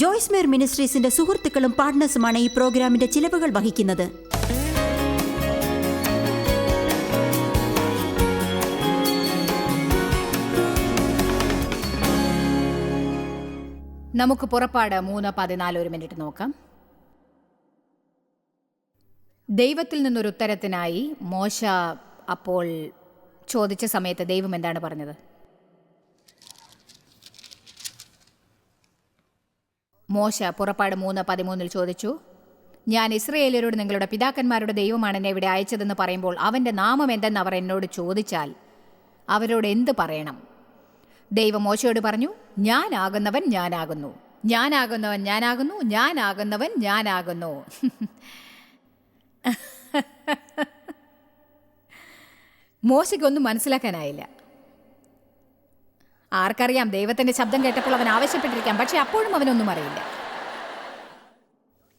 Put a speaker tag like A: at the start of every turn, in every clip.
A: ജോയ്സ് മേർ മിനിസ്ട്രീസിന്റെ സുഹൃത്തുക്കളും പാർട്ട്നേഴ്സുമാണ് ഈ പ്രോഗ്രാമിന്റെ ചിലവുകൾ വഹിക്കുന്നത്.
B: നമുക്ക് പുറപ്പാട് 3:14 ഒരു മിനിറ്റ് നോക്കാം. ദൈവത്തിൽ നിന്നൊരു ഉത്തരത്തിനായി മോശ അപ്പോൾ ചോദിച്ച സമയത്ത് ദൈവം എന്താണ് പറഞ്ഞത്? മോശ പുറപ്പാട് 3:13 ചോദിച്ചു, ഞാൻ ഇസ്രയേലരോട് നിങ്ങളുടെ പിതാക്കന്മാരുടെ ദൈവമാണ് എന്നെ ഇവിടെ അയച്ചതെന്ന് പറയുമ്പോൾ അവൻ്റെ നാമം എന്തെന്ന് അവർ എന്നോട് ചോദിച്ചാൽ അവരോട് എന്ത് പറയണം? ദൈവം മോശയോട് പറഞ്ഞു, ഞാനാകുന്നവൻ ഞാനാകുന്നു, ഞാനാകുന്നവൻ ഞാനാകുന്നു, ഞാനാകുന്നവൻ ഞാനാകുന്നു. മോശയ്ക്കൊന്നും മനസ്സിലാക്കാനായില്ല. ആർക്കറിയാം, ദൈവത്തിന്റെ ശബ്ദം കേട്ടപ്പോൾ അവൻ ആവശ്യപ്പെട്ടിരിക്കാം, പക്ഷെ അപ്പോഴും അവനൊന്നും അറിയില്ല.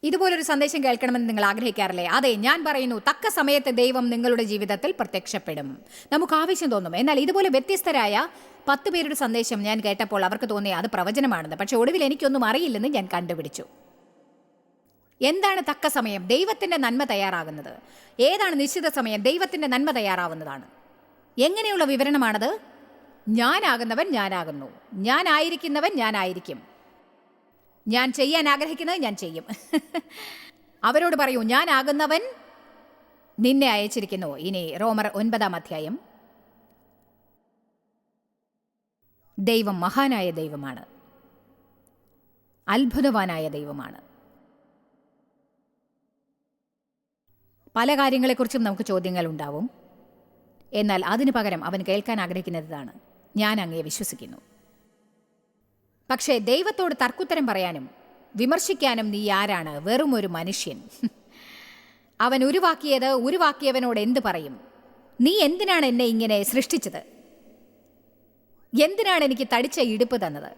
B: ഇതുപോലൊരു സന്ദേശം കേൾക്കണമെന്ന് നിങ്ങൾ ആഗ്രഹിക്കാറില്ലേ? അതെ, ഞാൻ പറയുന്നു, തക്ക സമയത്ത് ദൈവം നിങ്ങളുടെ ജീവിതത്തിൽ പ്രത്യക്ഷപ്പെടും. നമുക്ക് ആവശ്യം തോന്നും. എന്നാൽ ഇതുപോലെ വ്യത്യസ്തരായ 10 പേരുടെ സന്ദേശം ഞാൻ കേട്ടപ്പോൾ അവർക്ക് തോന്നി അത് പ്രവചനമാണെന്ന്. പക്ഷെ ഒടുവിൽ എനിക്കൊന്നും അറിയില്ലെന്ന് ഞാൻ കണ്ടുപിടിച്ചു. എന്താണ് തക്ക സമയം? ദൈവത്തിന്റെ നന്മ തയ്യാറാകുന്നത്. ഏതാണ് നിശ്ചിത സമയം? ദൈവത്തിന്റെ നന്മ തയ്യാറാവുന്നതാണ്. എങ്ങനെയുള്ള വിവരണമാണത്? ഞാനാകുന്നവൻ ഞാനാകുന്നു, ഞാനായിരിക്കുന്നവൻ ഞാനായിരിക്കും, ഞാൻ ചെയ്യാൻ ആഗ്രഹിക്കുന്നത് ഞാൻ ചെയ്യും. അവരോട് പറയൂ, ഞാനാകുന്നവൻ നിന്നെ അയച്ചിരിക്കുന്നു. ഇനി റോമർ 9 ദൈവം മഹാനായ ദൈവമാണ്, അത്ഭുതവാനായ ദൈവമാണ്. പല കാര്യങ്ങളെക്കുറിച്ചും നമുക്ക് ചോദ്യങ്ങൾ ഉണ്ടാവും. എന്നാൽ അതിനു പകരം അവൻ കേൾക്കാൻ ആഗ്രഹിക്കുന്നതാണ്, ഞാൻ അങ്ങയെ വിശ്വസിക്കുന്നു. പക്ഷേ ദൈവത്തോട് തർക്കുത്തരം പറയാനും വിമർശിക്കാനും നീ ആരാണ്? വെറും ഒരു മനുഷ്യൻ. അവൻ ഉരുവാക്കിയവനോട് എന്ത് പറയും? നീ എന്തിനാണ് എന്നെ ഇങ്ങനെ സൃഷ്ടിച്ചത്? എന്തിനാണ് എനിക്ക് തടിച്ച ഇടുപ്പ് തന്നത്?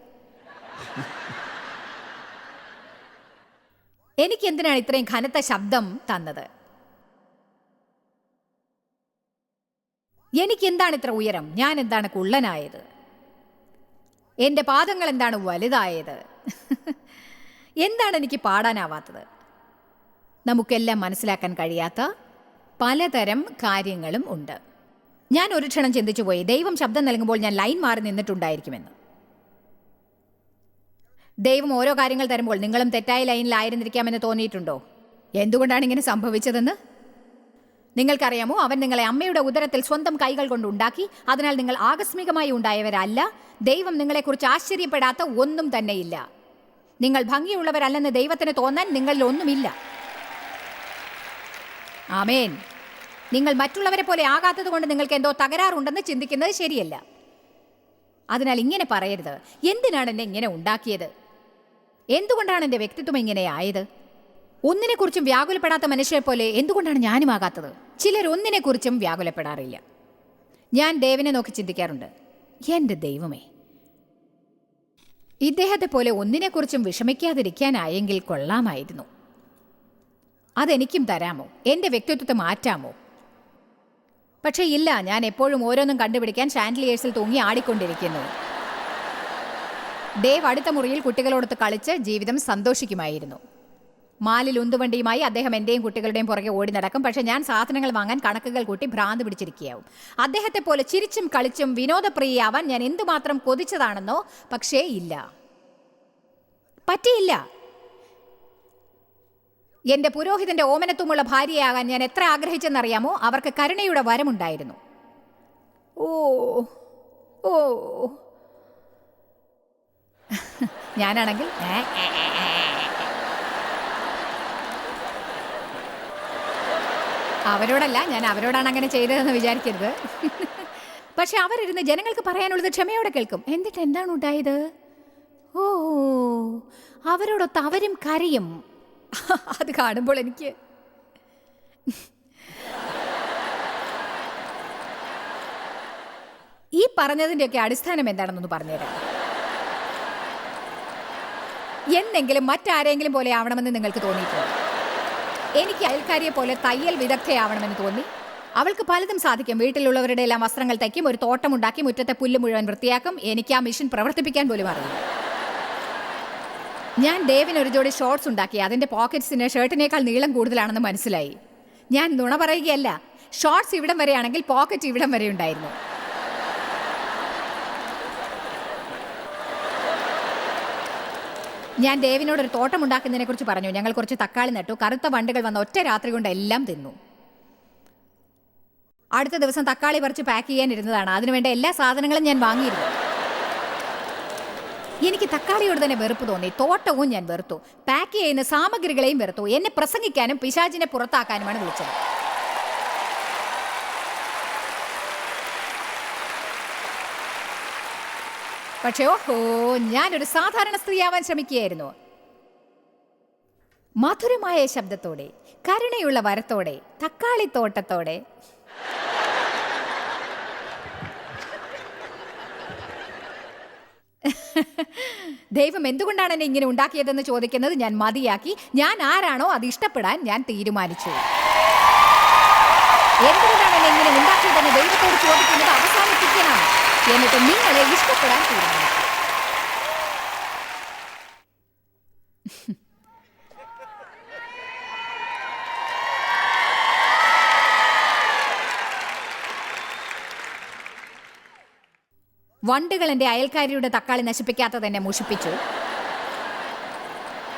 B: എനിക്ക് എന്തിനാണ് ഇത്രയും കനത്ത ശബ്ദം തന്നത്? എനിക്കെന്താണ് ഇത്ര ഉയരം? ഞാൻ എന്താണ് കുള്ളനായത്? എൻ്റെ പാദങ്ങൾ എന്താണ് വലുതായത്? എന്താണ് എനിക്ക് പാടാനാവാത്തത്? നമുക്കെല്ലാം മനസ്സിലാക്കാൻ കഴിയാത്ത പലതരം കാര്യങ്ങളും ഉണ്ട്. ഞാൻ ഒരു ക്ഷണം ചിന്തിച്ചു പോയി, ദൈവം ശബ്ദം നൽകുമ്പോൾ ഞാൻ ലൈൻ മാറി നിന്നിട്ടുണ്ടായിരിക്കുമെന്ന്. ദൈവം ഓരോ കാര്യങ്ങൾ തരുമ്പോൾ നിങ്ങളും തെറ്റായ ലൈനിലായിരുന്നിരിക്കാമെന്ന് തോന്നിയിട്ടുണ്ടോ? എന്തുകൊണ്ടാണ് ഇങ്ങനെ സംഭവിച്ചതെന്ന് നിങ്ങൾക്കറിയാമോ? അവൻ നിങ്ങളെ അമ്മയുടെ ഉദരത്തിൽ സ്വന്തം കൈകൾ കൊണ്ട് ഉണ്ടാക്കി. അതിനാൽ നിങ്ങൾ ആകസ്മികമായി ഉണ്ടായവരല്ല. ദൈവം നിങ്ങളെക്കുറിച്ച് ആശ്ചര്യപ്പെടാത്ത ഒന്നും തന്നെയില്ല. നിങ്ങൾ ഭംഗിയുള്ളവരല്ലെന്ന് ദൈവത്തിന് തോന്നാൻ നിങ്ങളിൽ ഒന്നുമില്ല. ആമേൻ. നിങ്ങൾ മറ്റുള്ളവരെ പോലെ ആകാത്തത് കൊണ്ട് നിങ്ങൾക്ക് എന്തോ തകരാറുണ്ടെന്ന് ചിന്തിക്കുന്നത് ശരിയല്ല. അതിനാൽ ഇങ്ങനെ പറയരുത്, എന്തിനാണ് എന്നെ ഇങ്ങനെ ഉണ്ടാക്കിയത്? എന്തുകൊണ്ടാണ് എൻ്റെ വ്യക്തിത്വം ഇങ്ങനെ ആയത്? ഒന്നിനെക്കുറിച്ചും വ്യാകുലപ്പെടാത്ത മനുഷ്യരെ പോലെ എന്തുകൊണ്ടാണ് ഞാനും ആകാത്തത്? ചിലർ ഒന്നിനെക്കുറിച്ചും വ്യാകുലപ്പെടാറില്ല. ഞാൻ ദേവനെ നോക്കി ചിന്തിക്കാറുണ്ട്, എൻ്റെ ദൈവമേ, ഇദ്ദേഹത്തെ പോലെ ഒന്നിനെക്കുറിച്ചും വിഷമിക്കാതിരിക്കാനായെങ്കിൽ കൊള്ളാമായിരുന്നു. അതെനിക്കും തരാമോ? എൻ്റെ വ്യക്തിത്വത്തെ മാറ്റാമോ? പക്ഷേ ഇല്ല, ഞാൻ എപ്പോഴും ഓരോന്നും കണ്ടുപിടിക്കാൻ ഷാൻഡ്ലിയേഴ്സിൽ തൂങ്ങി ആടിക്കൊണ്ടിരിക്കുന്നു. ദേവ് അടുത്ത മുറിയിൽ കുട്ടികളോടൊത്ത് കളിച്ച് ജീവിതം സന്തോഷിക്കുമായിരുന്നു. മാലിൽ ഉന്തുവണ്ടിയുമായി അദ്ദേഹം എൻ്റെയും കുട്ടികളുടെയും പുറകെ ഓടി നടക്കും. പക്ഷേ ഞാൻ സാധനങ്ങൾ വാങ്ങാൻ കണക്കുകൾ കൂട്ടി ഭ്രാന്ത് പിടിച്ചിരിക്കുകയാവും. അദ്ദേഹത്തെ പോലെ ചിരിച്ചും കളിച്ചും വിനോദപ്രിയയാവാൻ ഞാൻ എന്തുമാത്രം കൊതിച്ചതാണെന്നോ? പക്ഷേ ഇല്ല, പറ്റിയില്ല. എൻ്റെ പുരോഹിതന്റെ ഓമനത്വമുള്ള ഭാര്യയാകാൻ ഞാൻ എത്ര ആഗ്രഹിച്ചെന്നറിയാമോ? അവർക്ക് കരുണയുടെ വരമുണ്ടായിരുന്നു. ഓ ഓ ഞാനാണെങ്കിൽ അവരോടല്ല, ഞാൻ അവരോടാണ് അങ്ങനെ ചെയ്തതെന്ന് വിചാരിക്കരുത്. പക്ഷെ അവരിരുന്ന് ജനങ്ങൾക്ക് പറയാനുള്ളത് ക്ഷമയോടെ കേൾക്കും. എന്നിട്ട് എന്താണ് ഉണ്ടായത്? ഓ, അവരോടൊത്ത് അവരും കരയും. അത് കാണുമ്പോൾ എനിക്ക് ഈ പറഞ്ഞതിൻ്റെയൊക്കെ അടിസ്ഥാനം എന്താണെന്നൊന്ന് പറഞ്ഞുതരാം. എന്നെങ്കിലും മറ്റാരെങ്കിലും പോലെ ആവണമെന്ന് നിങ്ങൾക്ക് തോന്നിയിട്ടുണ്ട്? എനിക്ക് അയൽക്കാരിയെ പോലെ തയ്യൽ വിദഗ്ധയാവണമെന്ന് തോന്നി. അവൾക്ക് പലതും സാധിക്കും. വീട്ടിലുള്ളവരുടെ എല്ലാം വസ്ത്രങ്ങൾ തയ്ക്കും, ഒരു തോട്ടമുണ്ടാക്കി മുറ്റത്തെ പുല്ല് മുഴുവൻ വൃത്തിയാക്കും. എനിക്ക് ആ മെഷീൻ പ്രവർത്തിപ്പിക്കാൻ പോലും അറിയില്ല. ഞാൻ ദേവിന് ഒരു ജോഡി ഷോർട്സ് ഉണ്ടാക്കി. അതിന്റെ പോക്കറ്റ്സിന് ഷർട്ടിനേക്കാൾ നീളം കൂടുതലാണെന്ന് മനസ്സിലായി. ഞാൻ നുണ പറയുകയല്ല. ഷോർട്സ് ഇവിടം വരെയാണെങ്കിൽ പോക്കറ്റ് ഇവിടം വരെ ഉണ്ടായിരുന്നു. ഞാൻ ദേവിനോട് ഒരു തോട്ടം ഉണ്ടാക്കുന്നതിനെ കുറിച്ച് പറഞ്ഞു. ഞങ്ങൾ കുറച്ച് തക്കാളി നട്ടു. കറുത്ത വണ്ടുകൾ വന്ന ഒറ്റ രാത്രി കൊണ്ട് എല്ലാം തിന്നു. അടുത്ത ദിവസം തക്കാളി പറിച്ച് പാക്ക് ചെയ്യാനിരുന്നതാണ്. അതിനുവേണ്ട എല്ലാ സാധനങ്ങളും ഞാൻ വാങ്ങിയിരുന്നു. എനിക്ക് തക്കാളിയോട് തന്നെ വെറുപ്പ് തോന്നി. തോട്ടവും ഞാൻ വെറുത്തു. പാക്ക് ചെയ്യുന്ന സാമഗ്രികളെയും വെറുത്തു. എന്നെ പ്രസംഗിക്കാനും പിശാചിനെ പുറത്താക്കാനുമാണ് വിളിച്ചത്. പക്ഷേ ഓഹോ, ഞാനൊരു സാധാരണ സ്ത്രീയാവാൻ ശ്രമിക്കുകയായിരുന്നു. മധുരമായ ശബ്ദത്തോടെ, കരുണയുള്ള വരത്തോടെ, തക്കാളിത്തോട്ടത്തോടെ. ദൈവം എന്തുകൊണ്ടാണ് എന്നെ ഇങ്ങനെ ഉണ്ടാക്കിയതെന്ന് ചോദിക്കുന്നത് ഞാൻ മതിയാക്കി. ഞാൻ ആരാണോ അത് ഇഷ്ടപ്പെടാൻ ഞാൻ തീരുമാനിച്ചു. എന്തുകൊണ്ടാണ് എന്നെ ഇങ്ങനെ ഉണ്ടാക്കിയതെന്ന് ദൈവത്തോട് ചോദിക്കുന്നത് അവസാനിപ്പിക്കണം. എന്നിട്ട് നിങ്ങളെ ഇഷ്ടപ്പെടാൻ തീരുമാനിച്ചു. വണ്ടുകൾ എൻ്റെ അയൽക്കാരിയുടെ തക്കാളി നശിപ്പിക്കാത്തത് എന്നെ മുഷിപ്പിച്ചു.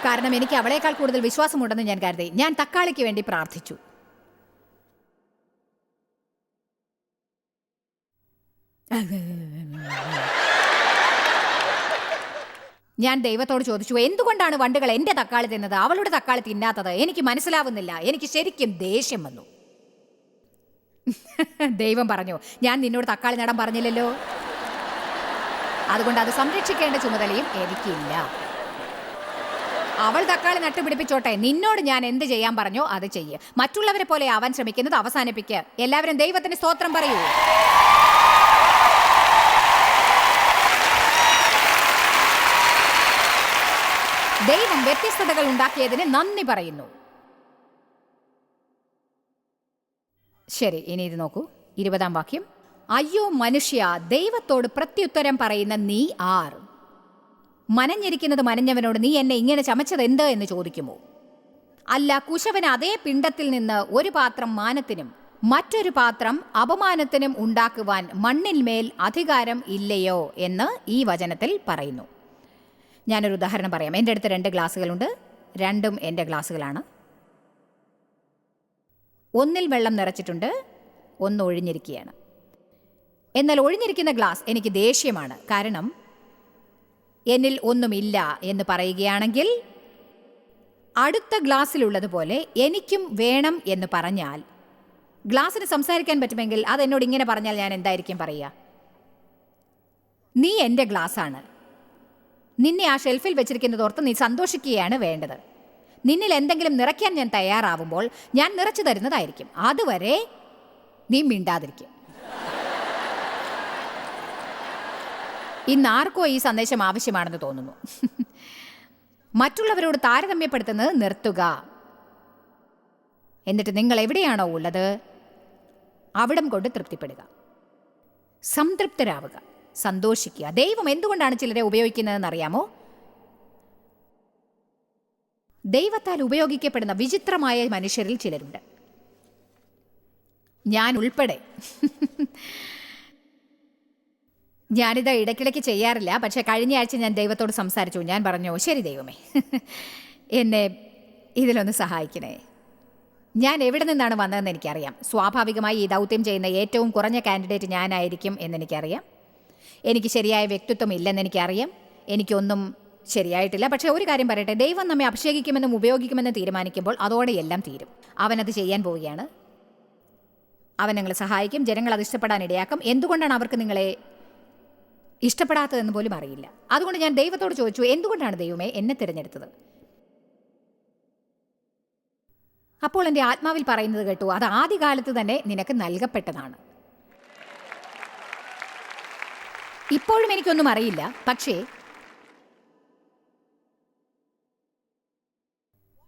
B: കാരണം എനിക്ക് അവളേക്കാൾ കൂടുതൽ വിശ്വാസമുണ്ടെന്ന് ഞാൻ കരുതി. ഞാൻ തക്കാളിക്ക് വേണ്ടി പ്രാർത്ഥിച്ചു. ഞാൻ ദൈവത്തോട് ചോദിച്ചു, എന്തുകൊണ്ടാണ് വണ്ടുകൾ എൻ്റെ തക്കാളി തിന്നത്, അവളുടെ തക്കാളി തിന്നാത്തത്? എനിക്ക് മനസ്സിലാവുന്നില്ല. എനിക്ക് ശരിക്കും ദേഷ്യം വന്നു. ദൈവം പറഞ്ഞു, ഞാൻ നിന്നോട് തക്കാളി നടാൻ പറഞ്ഞില്ലല്ലോ. അതുകൊണ്ട് അത് സംരക്ഷിക്കേണ്ട ചുമതലയും എനിക്കില്ല. അവൾ തക്കാളി നട്ടുപിടിപ്പിച്ചോട്ടെ. നിന്നോട് ഞാൻ എന്ത് ചെയ്യാൻ പറഞ്ഞോ അത് ചെയ്യ്. മറ്റുള്ളവരെ പോലെ ആവാൻ ശ്രമിക്കുന്നത് അവസാനിപ്പിക്കുക. എല്ലാവരും ദൈവത്തിന് സ്തോത്രം പറയൂ. ദൈവം വ്യത്യസ്തതകൾ ഉണ്ടാക്കിയതിന് നന്ദി പറയുന്നു. ശരി, ഇനി ഇത് നോക്കൂ. 20-ാം വാക്യം. അയ്യോ മനുഷ്യ, ദൈവത്തോട് പ്രത്യുത്തരം പറയുന്ന നീ ആർ? മനഞ്ഞിരിക്കുന്നത് മനഞ്ഞവനോട് നീ എന്നെ ഇങ്ങനെ ചമച്ചത് എന്ത് എന്ന് ചോദിക്കുമോ? അല്ല, കുശവന് അതേ പിണ്ടത്തിൽ നിന്ന് ഒരു പാത്രം മാനത്തിനും മറ്റൊരു പാത്രം അപമാനത്തിനും ഉണ്ടാക്കുവാൻ മണ്ണിന്മേൽ അധികാരം ഇല്ലയോ എന്ന് ഈ വചനത്തിൽ പറയുന്നു. ഞാനൊരു ഉദാഹരണം പറയാം. എൻ്റെ അടുത്ത് 2 ഗ്ലാസ്സുകളുണ്ട്. രണ്ടും എൻ്റെ ഗ്ലാസ്സുകളാണ്. ഒന്നിൽ വെള്ളം നിറച്ചിട്ടുണ്ട്, ഒന്ന് ഒഴിഞ്ഞിരിക്കുകയാണ്. എന്നാൽ ഒഴിഞ്ഞിരിക്കുന്ന ഗ്ലാസ് എനിക്ക് ദേഷ്യമാണ്. കാരണം എന്നിൽ ഒന്നുമില്ല എന്ന് പറയുകയാണെങ്കിൽ അടുത്ത ഗ്ലാസ്സിലുള്ളതുപോലെ എനിക്കും വേണം എന്ന് പറഞ്ഞാൽ, ഗ്ലാസ്സിന് സംസാരിക്കാൻ പറ്റുമെങ്കിൽ അതെന്നോട് ഇങ്ങനെ പറഞ്ഞാൽ ഞാൻ എന്തായിരിക്കും പറയുക? നീ എൻ്റെ ഗ്ലാസ്സാണ്. നിന്നെ ആ ഷെൽഫിൽ വെച്ചിരിക്കുന്നതോർത്ത് നീ സന്തോഷിക്കുകയാണ് വേണ്ടത്. നിന്നിൽ എന്തെങ്കിലും നിറയ്ക്കാൻ ഞാൻ തയ്യാറാവുമ്പോൾ ഞാൻ നിറച്ചു തരുന്നതായിരിക്കും. അതുവരെ നീ മിണ്ടാതിരിക്കും. ഇന്ന് ആർക്കോ ഈ സന്ദേശം ആവശ്യമാണെന്ന് തോന്നുന്നു. മറ്റുള്ളവരോട് താരതമ്യപ്പെടുത്തുന്നത് നിർത്തുക. എന്നിട്ട് നിങ്ങൾ എവിടെയാണോ ഉള്ളത് അവിടം കൊണ്ട് തൃപ്തിപ്പെടുക, സംതൃപ്തരാവുക, സന്തോഷിക്കുക. ദൈവം എന്തുകൊണ്ടാണ് ചിലരെ ഉപയോഗിക്കുന്നതെന്ന് അറിയാമോ? ദൈവത്താൽ ഉപയോഗിക്കപ്പെടുന്ന വിചിത്രമായ മനുഷ്യരിൽ ചിലരുണ്ട്, ഞാൻ ഉൾപ്പെടെ. ഞാനിത് ഇടയ്ക്കിടയ്ക്ക് ചെയ്യാറില്ല, പക്ഷേ കഴിഞ്ഞ ആഴ്ച ഞാൻ ദൈവത്തോട് സംസാരിച്ചു. ഞാൻ പറഞ്ഞു, ശരി ദൈവമേ, എന്നെ ഇതിലൊന്ന് സഹായിക്കണേ. ഞാൻ എവിടെ നിന്നാണ് വന്നതെന്ന് എനിക്കറിയാം. സ്വാഭാവികമായി ഈ ദൗത്യം ചെയ്യുന്ന ഏറ്റവും കുറഞ്ഞ കാൻഡിഡേറ്റ് ഞാനായിരിക്കും എന്നെനിക്കറിയാം. എനിക്ക് ശരിയായ വ്യക്തിത്വം ഇല്ലെന്ന് എനിക്കറിയാം. എനിക്കൊന്നും ശരിയായിട്ടില്ല. പക്ഷേ ഒരു കാര്യം പറയട്ടെ, ദൈവം നമ്മെ അഭിഷേകിക്കുമെന്നും ഉപയോഗിക്കുമെന്നും തീരുമാനിക്കുമ്പോൾ അതോടെ എല്ലാം തീരും. അവനത് ചെയ്യാൻ പോവുകയാണ്. അവൻ നിങ്ങളെ സഹായിക്കും. ജനങ്ങൾ അത് ഇഷ്ടപ്പെടാൻ ഇടയാക്കും. എന്തുകൊണ്ടാണ് അവർക്ക് നിങ്ങളെ ഇഷ്ടപ്പെടാത്തതെന്ന് പോലും അറിയില്ല. അതുകൊണ്ട് ഞാൻ ദൈവത്തോട് ചോദിച്ചു, എന്തുകൊണ്ടാണ് ദൈവമേ എന്നെ തിരഞ്ഞെടുത്തത്? അപ്പോൾ എൻ്റെ ആത്മാവിൽ പറയുന്നത് കേട്ടു, അത് ആദ്യകാലത്ത് തന്നെ നിനക്ക് നൽകപ്പെട്ടതാണ്. ഇപ്പോഴും എനിക്കൊന്നും അറിയില്ല, പക്ഷേ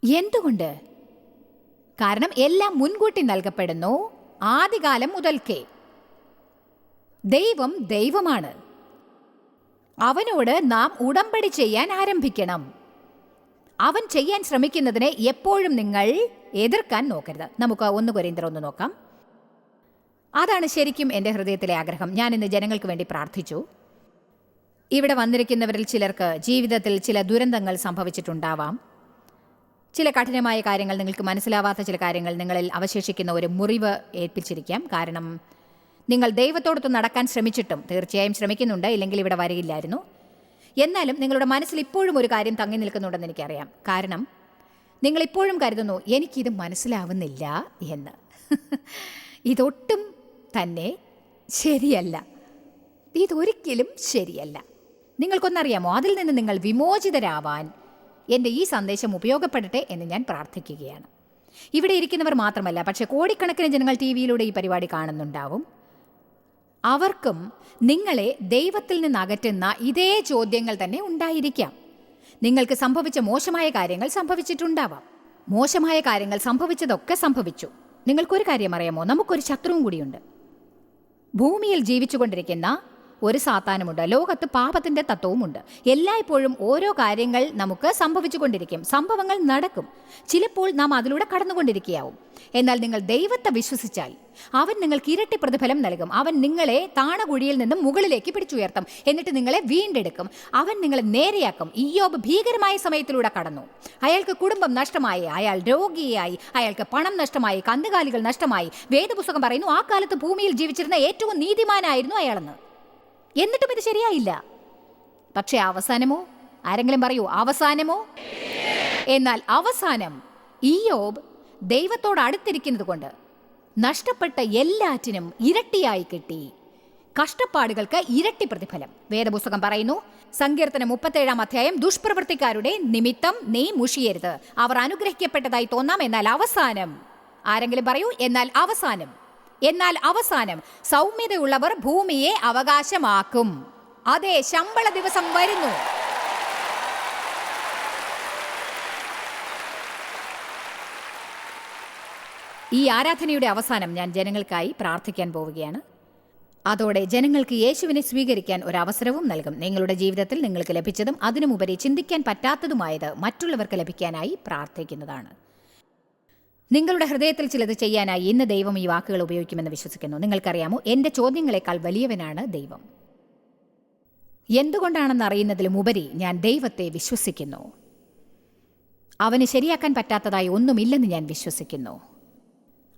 B: എന്തുകൊണ്ട്? കാരണം എല്ലാം മുൻകൂട്ടി നൽകപ്പെടുന്നു, ആദികാലം മുതൽക്കേ. ദൈവം ദൈവമാണ്. അവനോട് നാം ഉടമ്പടി ചെയ്യാൻ ആരംഭിക്കണം. അവൻ ചെയ്യാൻ ശ്രമിക്കുന്നതിനെ എപ്പോഴും നിങ്ങൾ എതിർക്കാൻ നോക്കരുത്. നമുക്ക് 1 കൊരിന്ത്യർ 1 നോക്കാം. അതാണ് ശരിക്കും എൻ്റെ ഹൃദയത്തിലെ ആഗ്രഹം. ഞാൻ ഇന്ന് ജനങ്ങൾക്ക് വേണ്ടി പ്രാർത്ഥിച്ചു. ഇവിടെ വന്നിരിക്കുന്നവരിൽ ചിലർക്ക് ജീവിതത്തിൽ ചില ദുരന്തങ്ങൾ സംഭവിച്ചിട്ടുണ്ടാവാം. ചില കഠിനമായ കാര്യങ്ങൾ, നിങ്ങൾക്ക് മനസ്സിലാവാത്ത ചില കാര്യങ്ങൾ നിങ്ങളിൽ അവശേഷിക്കുന്ന ഒരു മുറിവ് ഏൽപ്പിച്ചിരിക്കാം. കാരണം നിങ്ങൾ ദൈവത്തോടൊത്ത് നടക്കാൻ ശ്രമിച്ചിട്ടും, തീർച്ചയായും ശ്രമിക്കുന്നുണ്ട്, ഇല്ലെങ്കിൽ ഇവിടെ വരികയില്ലായിരുന്നു. എന്നാലും നിങ്ങളുടെ മനസ്സിൽ ഇപ്പോഴും ഒരു കാര്യം തങ്ങി നിൽക്കുന്നുണ്ടെന്ന് എനിക്കറിയാം. കാരണം നിങ്ങളിപ്പോഴും കരുതുന്നു, എനിക്കിത് മനസ്സിലാവുന്നില്ല എന്ന്. ഇതൊട്ടും തന്നെ ശരിയല്ല. ഇതൊരിക്കലും ശരിയല്ല. നിങ്ങൾക്കൊന്നറിയാമോ, അതിൽ നിന്ന് നിങ്ങൾ വിമോചിതരാവാൻ എൻ്റെ ഈ സന്ദേശം ഉപയോഗപ്പെടട്ടെ എന്ന് ഞാൻ പ്രാർത്ഥിക്കുകയാണ്. ഇവിടെ ഇരിക്കുന്നവർ മാത്രമല്ല, പക്ഷേ കോടിക്കണക്കിന് ജനങ്ങൾ ടി വിയിലൂടെ ഈ പരിപാടി കാണുന്നുണ്ടാവും. അവർക്കും നിങ്ങളെ ദൈവത്തിൽ നിന്ന് അകറ്റുന്ന ഇതേ ചോദ്യങ്ങൾ തന്നെ ഉണ്ടായിരിക്കാം. നിങ്ങൾക്ക് സംഭവിച്ച മോശമായ കാര്യങ്ങൾ സംഭവിച്ചിട്ടുണ്ടാവാം. മോശമായ കാര്യങ്ങൾ സംഭവിച്ചതൊക്കെ സംഭവിച്ചു. നിങ്ങൾക്കൊരു കാര്യം അറിയാമോ, നമുക്കൊരു ശത്രുവും കൂടിയുണ്ട്. ഭൂമിയിൽ ജീവിച്ചുകൊണ്ടിരിക്കുന്ന ഒരു സാത്താനുമുണ്ട്. ലോകത്ത് പാപത്തിൻ്റെ തത്വവുമുണ്ട്. എല്ലായ്പ്പോഴും ഓരോ കാര്യങ്ങൾ നമുക്ക് സംഭവിച്ചു കൊണ്ടിരിക്കും. സംഭവങ്ങൾ നടക്കും. ചിലപ്പോൾ നാം അതിലൂടെ കടന്നുകൊണ്ടിരിക്കുകയാവും. എന്നാൽ നിങ്ങൾ ദൈവത്തെ വിശ്വസിച്ചാൽ അവൻ നിങ്ങൾക്ക് ഇരട്ടി പ്രതിഫലം നൽകും. അവൻ നിങ്ങളെ താണകുഴിയിൽ നിന്നും മുകളിലേക്ക് പിടിച്ചുയർത്തും. എന്നിട്ട് നിങ്ങളെ വീണ്ടെടുക്കും. അവൻ നിങ്ങളെ നേരെയാക്കും. ഇയ്യോബ് ഭീകരമായ സമയത്തിലൂടെ കടന്നു. അയാൾക്ക് കുടുംബം നഷ്ടമായി, അയാൾ രോഗിയായി, അയാൾക്ക് പണം നഷ്ടമായി, കന്നുകാലികൾ നഷ്ടമായി. വേദപുസ്തകം പറയുന്നു ആ കാലത്ത് ഭൂമിയിൽ ജീവിച്ചിരുന്ന ഏറ്റവും നീതിമാനായിരുന്നു അയാളെന്ന്. എന്നിട്ടും ഇത് ശരിയായില്ല. പക്ഷേ അവസാനമോ? ആരെങ്കിലും പറയൂ, അവസാനമോ? എന്നാൽ അവസാനം ഇയ്യോബ് ദൈവത്തോട് അടുത്തിരിക്കുന്നത് കൊണ്ട് നഷ്ടപ്പെട്ട എല്ലാറ്റിനും ഇരട്ടിയായി കിട്ടി. കഷ്ടപ്പാടുകൾക്ക് ഇരട്ടി പ്രതിഫലം. വേദപുസ്തകം പറയുന്നു, സങ്കീർത്തനം 37-ാം അധ്യായം, ദുഷ്പ്രവൃത്തിക്കാരുടെ നിമിത്തം നീ മുഷിയരുത്. അവർ അനുഗ്രഹിക്കപ്പെട്ടതായി തോന്നാം, എന്നാൽ അവസാനം, ആരെങ്കിലും പറയൂ, എന്നാൽ അവസാനം, എന്നാൽ അവസാനം സൗമ്യതയുള്ളവർ ഭൂമിയെ അവകാശമാക്കും. അതെ, ശമ്പള ദിവസം വരുന്നു. ഈ ആരാധനയുടെ അവസാനം ഞാൻ ജനങ്ങൾക്കായി പ്രാർത്ഥിക്കാൻ പോവുകയാണ്. അതോടെ ജനങ്ങൾക്ക് യേശുവിനെ സ്വീകരിക്കാൻ ഒരു അവസരവും നൽകും. നിങ്ങളുടെ ജീവിതത്തിൽ നിങ്ങൾക്ക് ലഭിച്ചതും അതിനുമുപരി ചിന്തിക്കാൻ പറ്റാത്തതുമായത് മറ്റുള്ളവർക്ക് ലഭിക്കാനായി പ്രാർത്ഥിക്കുന്നതാണ്. നിങ്ങളുടെ ഹൃദയത്തിൽ ചിലത് ചെയ്യാനായി ഇന്ന് ദൈവം ഈ വാക്കുകൾ ഉപയോഗിക്കുമെന്ന് വിശ്വസിക്കുന്നു. നിങ്ങൾക്കറിയാമോ, എൻ്റെ ചോദ്യങ്ങളെക്കാൾ വലിയവനാണ് ദൈവം. എന്തുകൊണ്ടാണെന്ന് അറിയുന്നതിലും ഉപരി ഞാൻ ദൈവത്തെ വിശ്വസിക്കുന്നു. അവന് ശരിയാക്കാൻ പറ്റാത്തതായി ഒന്നുമില്ലെന്ന് ഞാൻ വിശ്വസിക്കുന്നു.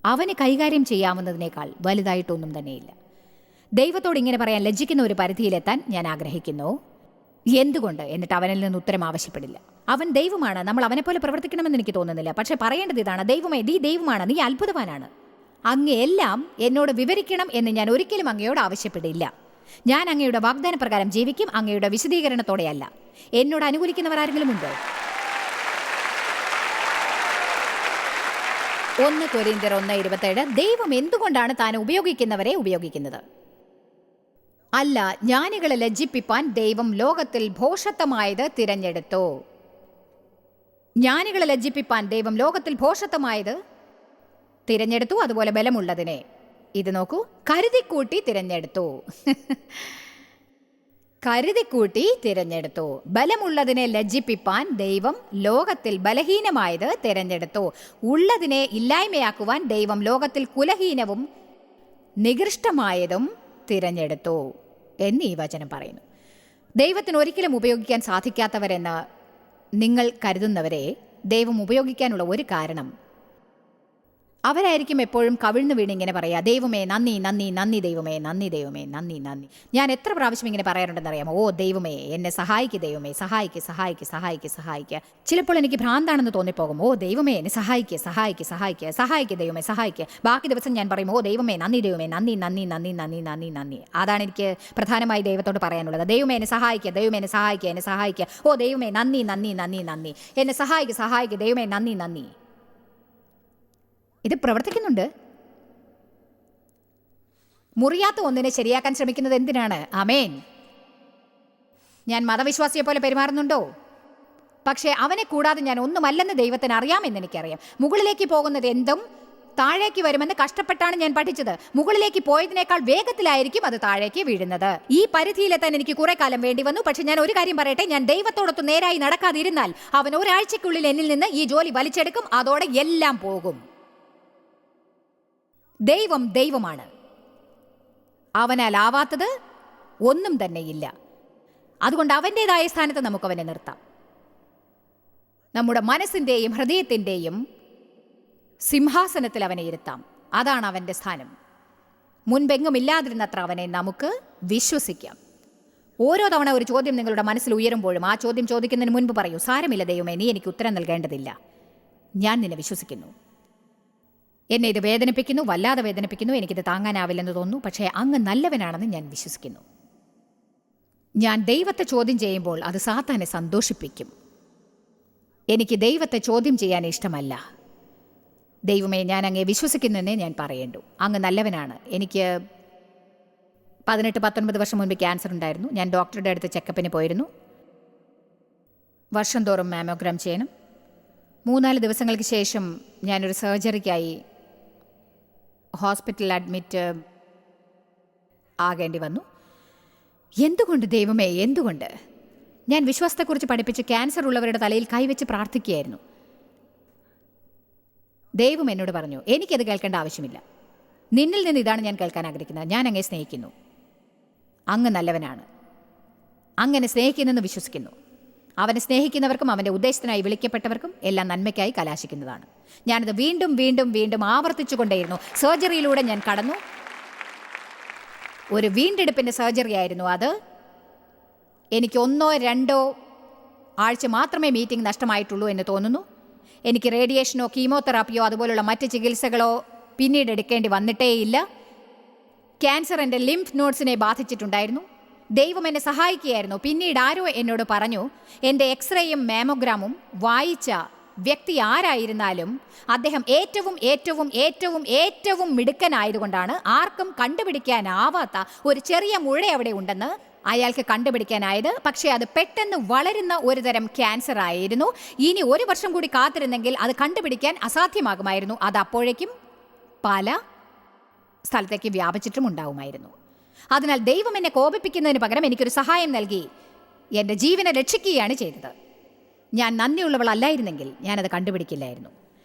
B: അവന് കൈകാര്യം ചെയ്യാവുന്നതിനേക്കാൾ വലുതായിട്ടൊന്നും തന്നെയില്ല. ദൈവത്തോട് ഇങ്ങനെ പറയാൻ ലജ്ജിക്കുന്ന ഒരു പരിധിയിലെത്താൻ ഞാൻ ആഗ്രഹിക്കുന്നു. എന്തുകൊണ്ട്? എന്നിട്ട് അവനിൽ നിന്ന് ഉത്തരം ആവശ്യപ്പെടില്ല. അവൻ ദൈവമാണ്. നമ്മൾ അവനെപ്പോലെ പ്രവർത്തിക്കണമെന്ന് എനിക്ക് തോന്നുന്നില്ല. പക്ഷെ പറയേണ്ടത് ഇതാണ്, ദൈവമേ, നീ ദൈവമാണ്, നീ അത്ഭുതവാനാണ്. അങ്ങ് എല്ലാം എന്നോട് വിവരിക്കണം എന്ന് ഞാൻ ഒരിക്കലും അങ്ങയോട് ആവശ്യപ്പെടില്ല. ഞാൻ അങ്ങയുടെ വാഗ്ദാന പ്രകാരം ജീവിക്കും, അങ്ങയുടെ വിശദീകരണത്തോടെയല്ല. എന്നോട് അനുകൂലിക്കുന്നവർ ആരെങ്കിലും ഉണ്ടോ? 1 കൊരിന്ത്യർ 1:27, ദൈവം എന്തുകൊണ്ടാണ് താൻ ഉപയോഗിക്കുന്നവരെ ഉപയോഗിക്കുന്നത്? അല്ല, ജ്ഞാനികളെ ലജ്ജിപ്പിപ്പാൻ ദൈവം ലോകത്തിൽ ഭോഷത്വമായത് തിരഞ്ഞെടുത്തു. ജ്ഞാനികളെ ലജ്ജിപ്പിപ്പാൻ ദൈവം ലോകത്തിൽ ഭോഷത്വമായത് തിരഞ്ഞെടുത്തു. അതുപോലെ ബലമുള്ളതിനെ, ഇത് നോക്കൂ, കരുതിക്കൂട്ടി തിരഞ്ഞെടുത്തു. കരുതിക്കൂട്ടി തിരഞ്ഞെടുത്തു. ബലമുള്ളതിനെ ലജ്ജിപ്പിപ്പാൻ ദൈവം ലോകത്തിൽ ബലഹീനമായത് തിരഞ്ഞെടുത്തു. ഉള്ളതിനെ ഇല്ലായ്മയാക്കുവാൻ ദൈവം ലോകത്തിൽ കുലഹീനവും നികൃഷ്ടമായതും തിരഞ്ഞെടുത്തു എന്ന് ഈ വചനം പറയുന്നു. ദൈവത്തിന് ഒരിക്കലും ഉപയോഗിക്കാൻ സാധിക്കാത്തവരെന്ന് നിങ്ങൾ കരുതുന്നവരെ ദൈവം ഉപയോഗിക്കാനുള്ള ഒരു കാരണം, അവരായിരിക്കും എപ്പോഴും കവിഴ്ന്നു വീണ് ഇങ്ങനെ പറയാ, ദൈവമേ നന്ദി, നന്ദി, നന്ദി, ദൈവമേ നന്ദി, ദൈവമേ നന്ദി, നന്ദി. ഞാൻ എത്ര പ്രാവശ്യം ഇങ്ങനെ പറയാറുണ്ടെന്ന് അറിയാമോ? ഓ ദൈവമേ, എന്നെ സഹായിക്ക്, ദൈവമേ സഹായിക്ക്, സഹായിക്ക്, സഹായിക്ക്, സഹായിക്ക്. ചിലപ്പോൾ എനിക്ക് ഭ്രാന്താണെന്ന് തോന്നിപ്പോകും. ഓ ദൈവമേ എന്നെ സഹായിക്ക്, സഹായിക്ക്, സഹായിക്ക്, സഹായിക്ക്, ദൈവമേ സഹായിക്ക്. ബാക്കി ദിവസം ഞാൻ പറയും, ഓ ദൈവമേ നന്ദി, ദൈവമേ നന്ദി, നന്ദി, നന്ദി, നന്ദി, നന്ദി, നന്ദി. അതാണ് എനിക്ക് പ്രധാനമായി ദൈവത്തോട് പറയാനുള്ളത്. ദൈവമേ എന്നെ സഹായിക്കുക, ദൈവമേ എന്നെ സഹായിക്കുക, എന്നെ സഹായിക്കുക. ഓ ദൈവമേ നന്ദി, നന്ദി, നന്ദി, നന്ദി. എന്നെ സഹായിക്ക്, സഹായിക്ക്, ദൈവമേ നന്ദി, നന്ദി. ഇത് പ്രവർത്തിക്കുന്നുണ്ട്. മുറിയാത്ത ഒന്നിനെ ശരിയാക്കാൻ ശ്രമിക്കുന്നത് എന്തിനാണ്? ആമേൻ. ഞാൻ മതവിശ്വാസിയെ പോലെ പെരുമാറുന്നുണ്ടോ? പക്ഷേ അവനെ കൂടാതെ ഞാൻ ഒന്നുമല്ലെന്ന് ദൈവത്തിന് അറിയാമെന്ന് എനിക്കറിയാം. മുകളിലേക്ക് പോകുന്നത് എന്തും താഴേക്ക് വരുമെന്ന് കഷ്ടപ്പെട്ടാണ് ഞാൻ പഠിച്ചത്. മുകളിലേക്ക് പോയതിനേക്കാൾ വേഗത്തിലായിരിക്കും അത് താഴേക്ക് വീഴുന്നത്. ഈ പരിധിയിലെത്താൻ എനിക്ക് കുറെ കാലം വേണ്ടി വന്നു. പക്ഷെ ഞാൻ ഒരു കാര്യം പറയട്ടെ, ഞാൻ ദൈവത്തോടൊത്ത് നേരായി നടക്കാതിരുന്നാൽ അവൻ ഒരാഴ്ചക്കുള്ളിൽ എന്നിൽ നിന്ന് ഈ ജോലി വലിച്ചെടുക്കും. അതോടെ എല്ലാം പോകും. ദൈവം ദൈവമാണ്. അവനാൽ ആവാത്തത് ഒന്നും തന്നെയില്ല. അതുകൊണ്ട് അവൻ്റെതായ സ്ഥാനത്ത് നമുക്ക് അവനെ നിർത്താം. നമ്മുടെ മനസ്സിൻ്റെയും ഹൃദയത്തിൻ്റെയും സിംഹാസനത്തിൽ അവനെ ഇരുത്താം. അതാണ് അവൻ്റെ സ്ഥാനം. മുൻപെങ്ങും ഇല്ലാതിരുന്നത്ര അവനെ നമുക്ക് വിശ്വസിക്കാം. ഓരോ തവണ ഒരു ചോദ്യം നിങ്ങളുടെ മനസ്സിൽ ഉയരുമ്പോഴും ആ ചോദ്യം ചോദിക്കുന്നതിന് മുൻപ് പറയൂ, സാരമില്ല ദൈവമേ, നീ എനിക്ക് ഉത്തരം നൽകേണ്ടതില്ല, ഞാൻ നിന്നെ വിശ്വസിക്കുന്നു. എന്നെ ഇത് വേദനിപ്പിക്കുന്നു, വല്ലാതെ വേദനിപ്പിക്കുന്നു, എനിക്കിത് താങ്ങാനാവില്ലെന്ന് തോന്നുന്നു, പക്ഷേ അങ്ങ് നല്ലവനാണെന്ന് ഞാൻ വിശ്വസിക്കുന്നു. ഞാൻ ദൈവത്തെ ചോദ്യം ചെയ്യുമ്പോൾ അത് സാത്താനെ സന്തോഷിപ്പിക്കും. എനിക്ക് ദൈവത്തെ ചോദ്യം ചെയ്യാൻ ഇഷ്ടമല്ല. ദൈവമേ, ഞാൻ അങ്ങേ വിശ്വസിക്കുന്നുവെന്നേ ഞാൻ പറയേണ്ടു. അങ്ങ് നല്ലവനാണ്. എനിക്ക് 18-19 വർഷം മുൻപ് ക്യാൻസർ ഉണ്ടായിരുന്നു. ഞാൻ ഡോക്ടറുടെ അടുത്ത് ചെക്കപ്പിന് പോയിരുന്നു. വർഷം തോറും മാമോഗ്രാം ചെയ്യണം. 3-4 ദിവസങ്ങൾക്ക് ശേഷം ഞാനൊരു സർജറിക്കായി ഹോസ്പിറ്റലിൽ അഡ്മിറ്റ് ആകേണ്ടി വന്നു. എന്തുകൊണ്ട് ദൈവമേ, എന്തുകൊണ്ട്? ഞാൻ വിശ്വാസത്തെക്കുറിച്ച് പഠിപ്പിച്ച് ക്യാൻസർ ഉള്ളവരുടെ തലയിൽ കൈവച്ച് പ്രാർത്ഥിക്കുകയായിരുന്നു. ദൈവം എന്നോട് പറഞ്ഞു, എനിക്കത് കേൾക്കേണ്ട ആവശ്യമില്ല. നിന്നിൽ നിന്ന് ഇതാണ് ഞാൻ കേൾക്കാൻ ആഗ്രഹിക്കുന്നത്. ഞാൻ അങ്ങേ സ്നേഹിക്കുന്നു. അങ്ങ് നല്ലവനാണ്. അങ്ങനെ സ്നേഹിക്കുന്നെന്ന് വിശ്വസിക്കുന്നു. അവനെ സ്നേഹിക്കുന്നവർക്കും അവൻ്റെ ഉദ്ദേശത്തിനായി വിളിക്കപ്പെട്ടവർക്കും എല്ലാം നന്മയ്ക്കായി കലാശിക്കുന്നതാണ്. ഞാനത് വീണ്ടും വീണ്ടും വീണ്ടും ആവർത്തിച്ചുകൊണ്ടേയിരുന്നു. സർജറിയിലൂടെ ഞാൻ കടന്നു. ഒരു വീണ്ടെടുപ്പിൻ്റെ സർജറി ആയിരുന്നു അത്. എനിക്ക് 1-2 ആഴ്ച മാത്രമേ മീറ്റിംഗ് നഷ്ടമായിട്ടുള്ളൂ എന്ന് തോന്നുന്നു. എനിക്ക് റേഡിയേഷനോ കീമോതെറാപ്പിയോ അതുപോലുള്ള മറ്റ് ചികിത്സകളോ പിന്നീട് എടുക്കേണ്ടി വന്നിട്ടേയില്ല. ക്യാൻസർ എൻ്റെ ലിംഫ് നോഡ്സിനെ ബാധിച്ചിട്ടുണ്ടായിരുന്നു. ദൈവം എന്നെ സഹായിക്കുകയായിരുന്നു. പിന്നീട് ആരോ എന്നോട് പറഞ്ഞു, എൻ്റെ എക്സ്റേയും മാമോഗ്രാമും വായിച്ച വ്യക്തി ആരായിരുന്നാലും അദ്ദേഹം ഏറ്റവും ഏറ്റവും ഏറ്റവും ഏറ്റവും മിടുക്കനായതുകൊണ്ടാണ് ആർക്കും കണ്ടുപിടിക്കാനാവാത്ത ഒരു ചെറിയ മുഴ അവിടെ ഉണ്ടെന്ന് അയാൾക്ക് കണ്ടുപിടിക്കാനായത്. പക്ഷേ അത് പെട്ടെന്ന് വളരുന്ന ഒരു തരം ക്യാൻസർ ആയിരുന്നു. ഇനി 1 വർഷം കൂടി കാത്തിരുന്നെങ്കിൽ അത് കണ്ടുപിടിക്കാൻ അസാധ്യമാകുമായിരുന്നു. അത് അപ്പോഴേക്കും പല സ്ഥലത്തേക്ക് വ്യാപിച്ചിട്ടും ഉണ്ടാവുമായിരുന്നു. അതിനാൽ ദൈവം എന്നെ കോപിപ്പിക്കുന്നതിന് പകരം എനിക്കൊരു സഹായം നൽകി എൻ്റെ ജീവനെ രക്ഷിക്കുകയാണ് ചെയ്തത്. ഞാൻ നന്ദിയുള്ളവളല്ലായിരുന്നെങ്കിൽ ഞാനത് കണ്ടുപിടിക്കില്ലായിരുന്നു.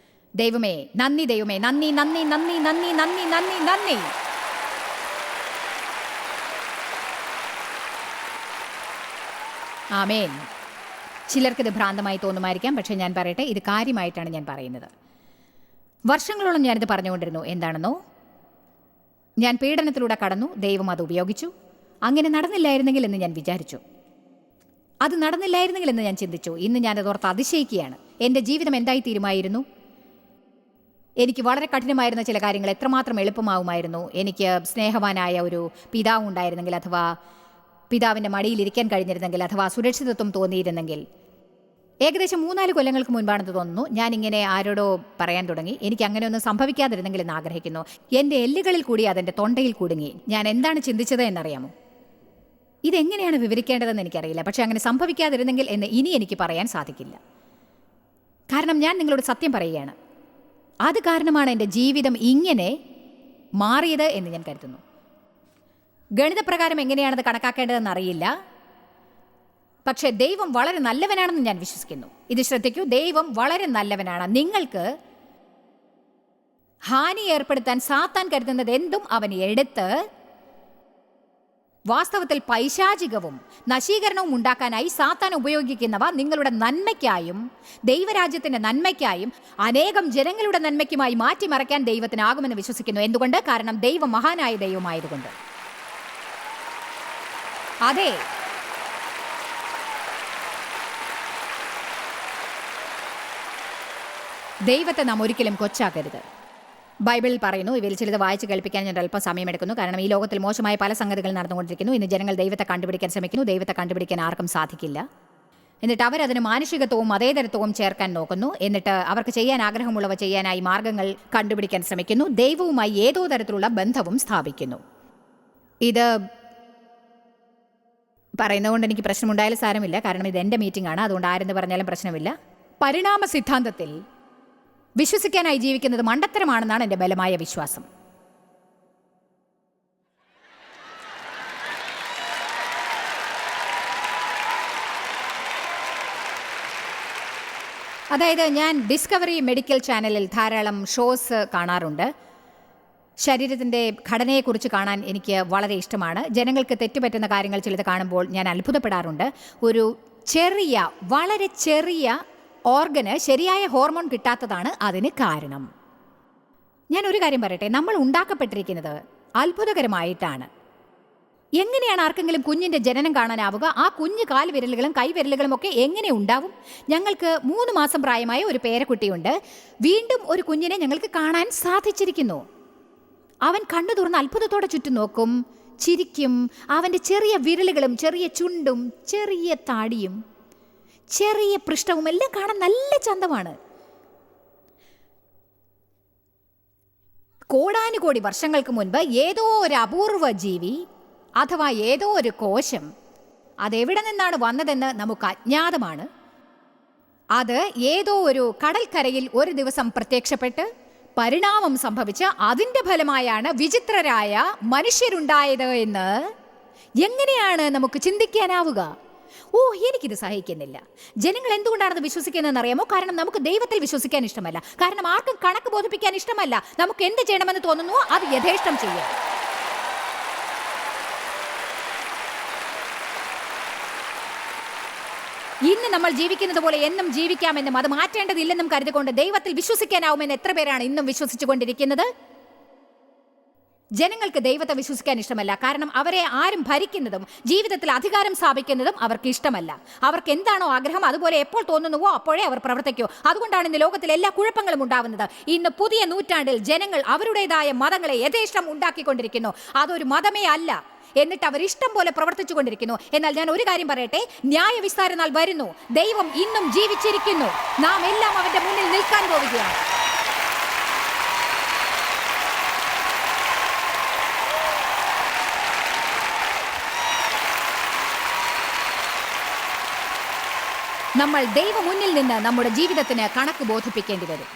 B: ദൈവമേ നന്ദി, ദൈവമേ നന്ദി, നന്ദി, നന്ദി, നന്ദി, നന്ദി, നന്ദി, നന്ദി. ആമേൻ. ചിലർക്കിത് ഭ്രാന്തമായി തോന്നുമായിരിക്കാം, പക്ഷേ ഞാൻ പറയട്ടെ, ഇത് കാര്യമായിട്ടാണ് ഞാൻ പറയുന്നത്. വർഷങ്ങളോളം ഞാനിത് പറഞ്ഞുകൊണ്ടിരുന്നു. എന്താണെന്നോ, ഞാൻ പീഡനത്തിലൂടെ കടന്നു. ദൈവം അത് ഉപയോഗിച്ചു. അങ്ങനെ നടന്നില്ലായിരുന്നെങ്കിൽ എന്ന് ഞാൻ വിചാരിച്ചു. അത് നടന്നില്ലായിരുന്നെങ്കിൽ എന്ന് ഞാൻ ചിന്തിച്ചു. ഇന്ന് ഞാനത് ഓർത്ത് അതിശയിക്കുകയാണ്. എൻ്റെ ജീവിതം എന്തായി തീരുമായിരുന്നു? എനിക്ക് വളരെ കഠിനമായിരുന്ന ചില കാര്യങ്ങൾ എത്രമാത്രം എളുപ്പമാവുമായിരുന്നു. എനിക്ക് സ്നേഹവാനായ ഒരു പിതാവ് ഉണ്ടായിരുന്നെങ്കിൽ, അഥവാ പിതാവിൻ്റെ മടിയിലിരിക്കാൻ കഴിഞ്ഞിരുന്നെങ്കിൽ, അഥവാ സുരക്ഷിതത്വം തോന്നിയിരുന്നെങ്കിൽ. ഏകദേശം 3-4 കൊല്ലങ്ങൾക്ക് മുൻപാണെന്ന് തോന്നുന്നു ഞാനിങ്ങനെ ആരോടോ പറയാൻ തുടങ്ങി, എനിക്ക് അങ്ങനെ ഒന്നും സംഭവിക്കാതിരുന്നെങ്കിൽ എന്ന് ആഗ്രഹിക്കുന്നു. എൻ്റെ എല്ലുകളിൽ കൂടി അതെൻ്റെ തൊണ്ടയിൽ കുടുങ്ങി. ഞാൻ എന്താണ് ചിന്തിച്ചത് എന്നറിയാമോ? ഇതെങ്ങനെയാണ് വിവരിക്കേണ്ടതെന്ന് എനിക്കറിയില്ല. പക്ഷെ അങ്ങനെ സംഭവിക്കാതിരുന്നെങ്കിൽ എന്ന് ഇനി എനിക്ക് പറയാൻ സാധിക്കില്ല. കാരണം ഞാൻ നിങ്ങളോട് സത്യം പറയുകയാണ്, അത് കാരണമാണ് എൻ്റെ ജീവിതം ഇങ്ങനെ മാറിയത് എന്ന് ഞാൻ കരുതുന്നു. ഗണിതപ്രകാരം എങ്ങനെയാണത് കണക്കാക്കേണ്ടതെന്ന് അറിയില്ല. പക്ഷേ ദൈവം വളരെ നല്ലവനാണെന്ന് ഞാൻ വിശ്വസിക്കുന്നു. ഇത് ശ്രദ്ധിക്കൂ, ദൈവം വളരെ നല്ലവനാണ്. നിങ്ങൾക്ക് ഹാനി ഏർപ്പെടുത്താൻ സാത്താൻ കരുതുന്നത് എന്തും അവൻ എടുത്ത് വാസ്തവത്തിൽ പൈശാചികവും നശീകരണവും ഉണ്ടാക്കാനായി സാത്താൻ ഉപയോഗിക്കുന്നവ നിങ്ങളുടെ നന്മയ്ക്കായും ദൈവരാജ്യത്തിന്റെ നന്മയ്ക്കായും അനേകം ജനങ്ങളുടെ നന്മയ്ക്കുമായി മാറ്റിമറയ്ക്കാൻ ദൈവത്തിനാകുമെന്ന് വിശ്വസിക്കുന്നു. എന്തുകൊണ്ട്? കാരണം ദൈവം മഹാനായ ദൈവമായതുകൊണ്ട്. അതെ, ദൈവത്തെ നാം ഒരിക്കലും കൊച്ചാക്കരുത്. ബൈബിളിൽ പറയുന്നു, ഇവയിൽ ചിലത് വായിച്ച് കേൾപ്പിക്കാൻ ഞാൻ അല്പം സമയമെടുക്കുന്നു. കാരണം ഈ ലോകത്തിൽ മോശമായ പല സംഗതികൾ നടന്നുകൊണ്ടിരിക്കുന്നു. ഇന്ന് ജനങ്ങൾ ദൈവത്തെ കണ്ടുപിടിക്കാൻ ശ്രമിക്കുന്നു. ദൈവത്തെ കണ്ടുപിടിക്കാൻ ആർക്കും സാധിക്കില്ല. എന്നിട്ട് അവരതിന് മാനുഷികത്വവും മതേതരത്വവും ചേർക്കാൻ നോക്കുന്നു. എന്നിട്ട് അവർക്ക് ചെയ്യാൻ ആഗ്രഹമുള്ളവ ചെയ്യാനായി മാർഗങ്ങൾ കണ്ടുപിടിക്കാൻ ശ്രമിക്കുന്നു. ദൈവവുമായി ഏതോ തരത്തിലുള്ള ബന്ധവും സ്ഥാപിക്കുന്നു. ഇത് പറയുന്നതുകൊണ്ട് എനിക്ക് പ്രശ്നമുണ്ടായാലും സാരമില്ല. കാരണം ഇത് എൻ്റെ മീറ്റിംഗ് ആണ്. അതുകൊണ്ട് ആരെന്ന് പറഞ്ഞാലും പ്രശ്നമില്ല. പരിണാമ സിദ്ധാന്തത്തിൽ വിശ്വസിക്കാനായി ജീവിക്കുന്നത് മണ്ടത്തരമാണെന്നാണ് എൻ്റെ ബലമായ വിശ്വാസം. അതായത് ഞാൻ ഡിസ്കവറി മെഡിക്കൽ ചാനലിൽ ധാരാളം ഷോസ് കാണാറുണ്ട്. ശരീരത്തിൻ്റെ ഘടനയെക്കുറിച്ച് കാണാൻ എനിക്ക് വളരെ ഇഷ്ടമാണ്. ജനങ്ങൾക്ക് തെറ്റുപറ്റുന്ന കാര്യങ്ങൾ ചിലത് കാണുമ്പോൾ ഞാൻ അത്ഭുതപ്പെടാറുണ്ട്. ഒരു വളരെ ചെറിയ ഓർഗന് ശരിയായ ഹോർമോൺ കിട്ടാത്തതാണ് അതിന് കാരണം. ഞാൻ ഒരു കാര്യം പറയട്ടെ, നമ്മൾ ഉണ്ടാക്കപ്പെട്ടിരിക്കുന്നത് അത്ഭുതകരമായിട്ടാണ്. എങ്ങനെയാണ് ആർക്കെങ്കിലും കുഞ്ഞിൻ്റെ ജനനം കാണാനാവുക? ആ കുഞ്ഞ് കാൽവിരലുകളും കൈവിരലുകളും ഒക്കെ എങ്ങനെ ഉണ്ടാവും? ഞങ്ങൾക്ക് 3 മാസം പ്രായമായ ഒരു പേരക്കുട്ടിയുണ്ട്. വീണ്ടും ഒരു കുഞ്ഞിനെ ഞങ്ങൾക്ക് കാണാൻ സാധിച്ചിരിക്കുന്നു. അവൻ കണ്ണു തുറന്ന് അത്ഭുതത്തോടെ ചുറ്റും നോക്കും, ചിരിക്കും. അവൻ്റെ ചെറിയ വിരലുകളും ചെറിയ ചുണ്ടും ചെറിയ താടിയും ചെറിയ പൃഷ്ഠവും എല്ലാം കാണാൻ നല്ല ചന്തമാണ്. കോടാനുകോടി വർഷങ്ങൾക്ക് മുൻപ് ഏതോ ഒരു അപൂർവ ജീവി അഥവാ ഏതോ ഒരു കോശം അതെവിടെ നിന്നാണ് വന്നതെന്ന് നമുക്ക് അജ്ഞാതമാണ്. അത് ഏതോ ഒരു കടൽക്കരയിൽ ഒരു ദിവസം പ്രത്യക്ഷപ്പെട്ട് പരിണാമം സംഭവിച്ച് അതിൻ്റെ ഫലമായാണ് വിചിത്രരായ മനുഷ്യരുണ്ടായത് എന്ന് എങ്ങനെയാണ് നമുക്ക് ചിന്തിക്കാനാവുക? എനിക്കിത് സഹിക്കുന്നില്ല. ജനങ്ങൾ എന്തുകൊണ്ടാണത് വിശ്വസിക്കുന്നതെന്ന് അറിയാമോ? കാരണം നമുക്ക് ദൈവത്തിൽ വിശ്വസിക്കാൻ ഇഷ്ടമല്ല. കാരണം ആർക്കും കണക്ക് ബോധിപ്പിക്കാൻ ഇഷ്ടമല്ല. നമുക്ക് എന്ത് ചെയ്യണമെന്ന് തോന്നുന്നുവോ അത് യഥേഷ്ടം ചെയ്യാം. ഇന്ന് നമ്മൾ ജീവിക്കുന്നത് പോലെ എന്നും ജീവിക്കാമെന്നും അത് മാറ്റേണ്ടതില്ലെന്നും കരുതിക്കൊണ്ട് ദൈവത്തിൽ വിശ്വസിക്കാനാവുമെന്ന് എത്ര പേരാണ് ഇന്നും വിശ്വസിച്ചു കൊണ്ടിരിക്കുന്നത്? ജനങ്ങൾക്ക് ദൈവത്തെ വിശ്വസിക്കാൻ ഇഷ്ടമല്ല. കാരണം അവരെ ആരും ഭരിക്കുന്നതും ജീവിതത്തിൽ അധികാരം സ്ഥാപിക്കുന്നതും അവർക്ക് ഇഷ്ടമല്ല. അവർക്ക് എന്താണോ ആഗ്രഹം അതുപോലെ എപ്പോൾ തോന്നുന്നുവോ അപ്പോഴേ അവർ പ്രവർത്തിക്കൂ. അതുകൊണ്ടാണ് ഇന്ന് ലോകത്തിൽ എല്ലാ കുഴപ്പങ്ങളും ഉണ്ടാവുന്നത്. ഇന്ന് പുതിയ നൂറ്റാണ്ടിൽ ജനങ്ങൾ അവരുടേതായ മതങ്ങളെ യഥേഷ്ടം ഉണ്ടാക്കിക്കൊണ്ടിരിക്കുന്നു. അതൊരു മതമേ അല്ല. എന്നിട്ട് അവർ ഇഷ്ടം പോലെ പ്രവർത്തിച്ചു കൊണ്ടിരിക്കുന്നു. എന്നാൽ ഞാൻ ഒരു കാര്യം പറയട്ടെ, ന്യായവിസ്താര നാൾ വരുന്നു. ദൈവം ഇന്നും ജീവിച്ചിരിക്കുന്നു. നാം എല്ലാം അവന്റെ മുന്നിൽ നിൽക്കാൻ പോവുകയാണ്. നമ്മൾ ദൈവ മുന്നിൽ നിന്ന് നമ്മുടെ ജീവിതത്തിന് കണക്ക് ബോധിപ്പിക്കേണ്ടി വരും.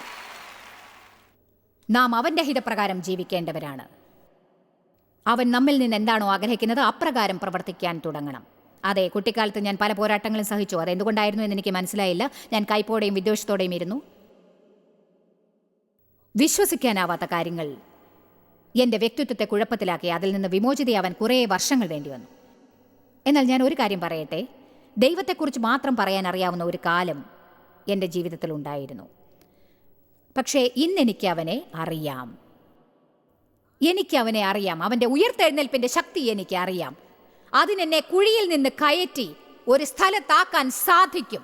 B: നാം അവന്റെ ഹിതപ്രകാരം ജീവിക്കേണ്ടവരാണ്. അവൻ നമ്മിൽ നിന്ന് എന്താണോ ആഗ്രഹിക്കുന്നത് അപ്രകാരം പ്രവർത്തിക്കാൻ തുടങ്ങണം. അതെ, കുട്ടിക്കാലത്ത് ഞാൻ പല പോരാട്ടങ്ങളും സഹിച്ചു. അതെന്തുകൊണ്ടായിരുന്നു എന്ന് എനിക്ക് മനസ്സിലായില്ല. ഞാൻ കൈപ്പോടെയും വിദ്വേഷത്തോടെയും ഇരുന്നു. വിശ്വസിക്കാനാവാത്ത കാര്യങ്ങൾ എൻ്റെ വ്യക്തിത്വത്തെ കുഴപ്പത്തിലാക്കി. അതിൽ നിന്ന് വിമോചിതയാവാൻ കുറേ വർഷങ്ങൾ വേണ്ടി വന്നു. എന്നാൽ ഞാൻ ഒരു കാര്യം പറയട്ടെ, ദൈവത്തെക്കുറിച്ച് മാത്രം പറയാൻ അറിയാവുന്ന ഒരു കാലം എൻ്റെ ജീവിതത്തിൽ ഉണ്ടായിരുന്നു. പക്ഷേ ഇന്നെനിക്ക് അവനെ അറിയാം. അവൻ്റെ ഉയർത്തെഴുന്നേൽപ്പിൻ്റെ ശക്തി എനിക്ക് അറിയാം. അതിനെന്നെ കുഴിയിൽ നിന്ന് കയറ്റി ഒരു സ്ഥലത്താക്കാൻ സാധിക്കും.